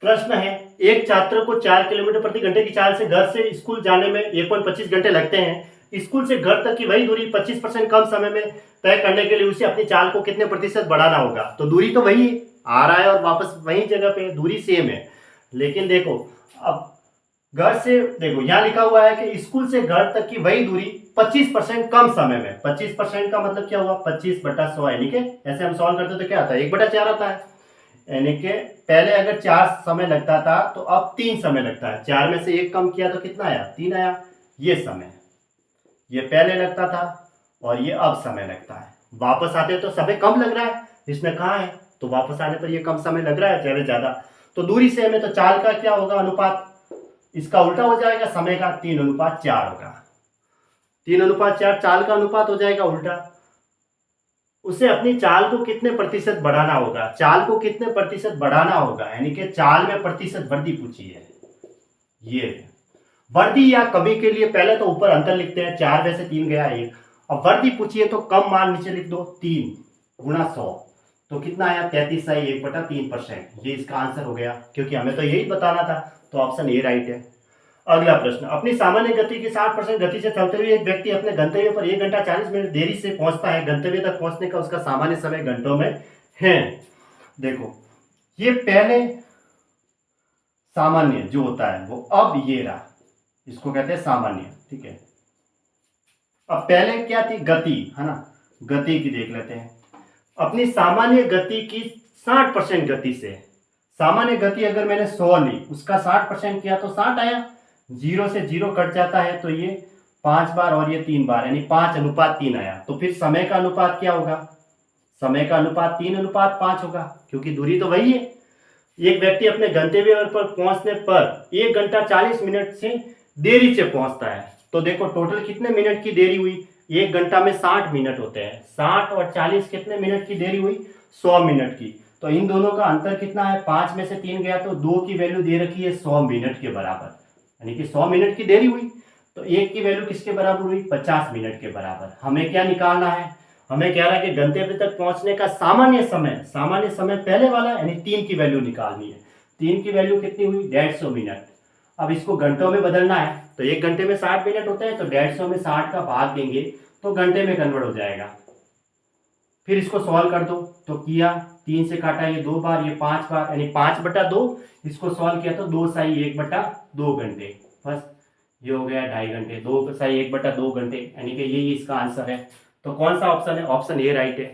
प्रश्न है, एक छात्र को 4 किलोमीटर प्रति घंटे की चाल से घर से स्कूल जाने में 1.25 घंटे लगते हैं। स्कूल से घर तक की वही दूरी 25% कम समय में तय करने के लिए उसे अपनी चाल को कितने प्रतिशत बढ़ाना होगा। तो दूरी तो वही है, आ रहा है और वापस वही जगह पे दूरी सेम है। लेकिन देखो, अब घर से देखो यहाँ लिखा हुआ है कि स्कूल से घर तक की वही दूरी 25% कम समय में। 25% का मतलब क्या हुआ, 25/100, यानी कि ऐसे हम सॉल्व करते तो क्या आता है, 1/4 आता है। यानी कि पहले अगर 4 समय लगता था तो अब 3 समय लगता है। 4 में से 1 कम किया तो कितना आया, 3 आया। ये समय, ये पहले लगता था और ये अब समय लगता है। वापस आते तो समय कम लग रहा है, इसने कहा है, तो वापस आने पर ये कम समय लग रहा है, चले ज्यादा। तो दूरी सेम है तो चाल का क्या होगा अनुपात, इसका उल्टा हो जाएगा, समय का 3:4 होगा। 3:4 चाल का अनुपात हो जाएगा उल्टा। उसे अपनी चाल को कितने प्रतिशत बढ़ाना होगा, चाल को कितने प्रतिशत बढ़ाना होगा, यानी कि चाल में प्रतिशत वृद्धि पूछी है। ये वृद्धि या कमी के लिए पहले तो ऊपर अंतर लिखते हैं, 4 में से 3 गया 1। अब वृद्धि पूछिए तो कम मान नीचे लिख दो, 3 गुणा 100, तो कितना आया, 33/1/3%। ये इसका आंसर हो गया, क्योंकि हमें तो यही बताना था, तो ऑप्शन ए राइट है। अगला प्रश्न, अपनी सामान्य गति की 60% गति से चलते हुए एक व्यक्ति अपने गंतव्य पर 1 घंटा 40 मिनट देरी से पहुंचता है। गंतव्य तक पहुंचने का उसका सामान्य समय घंटों में है। देखो, ये पहले सामान्य जो होता है वो अब ये रहा, इसको कहते हैं सामान्य, ठीक है। अब पहले क्या थी, गति, है ना, गति की देख लेते हैं। अपनी सामान्य गति की 60% गति से, सामान्य गति अगर मैंने 100 ली, उसका 60% किया तो 60 आया। 0 से 0 कट जाता है तो ये 5 बार और ये 3 बार, यानी 5:3 आया। तो फिर समय का अनुपात क्या होगा, समय का अनुपात 3:5 होगा, क्योंकि दूरी तो वही है। एक व्यक्ति अपने गंतव्य पर पहुंचने पर 1 घंटा 40 मिनट से देरी से पहुंचता है। तो देखो टोटल कितने मिनट की देरी हुई, 1 घंटा में 60 मिनट होते हैं, 60 और 40 कितने मिनट की देरी हुई, 100 मिनट की। तो इन दोनों का अंतर कितना है, 5 में से 3 गया तो 2 की वैल्यू दे रखी है 100 मिनट के बराबर, यानी कि 100 मिनट की देरी हुई। तो 1 की वैल्यू किसके बराबर हुई, 50 मिनट के बराबर। हमें क्या निकालना है, हमें कह रहा है कि गंतव्य तक पहुंचने का सामान्य समय, सामान्य समय पहले वाला यानी 3 की वैल्यू निकालनी है। 3 की वैल्यू कितनी हुई, 150 मिनट। अब इसको घंटों में बदलना है, तो 1 घंटे में 60 मिनट होते हैं, तो 150 में 60 का भाग देंगे तो घंटे में कन्वर्ट हो जाएगा। फिर इसको सॉल्व कर दो, तो किया, 3 से काटा ये 2 बार, ये 5 बार, यानी 5/2। इसको सॉल्व किया तो 2 साई 1/2 घंटे, बस ये हो गया 2.5 घंटे, 2 साई 1/2 घंटे, यानी कि यही इसका आंसर है। तो कौन सा ऑप्शन है, ऑप्शन ए राइट है।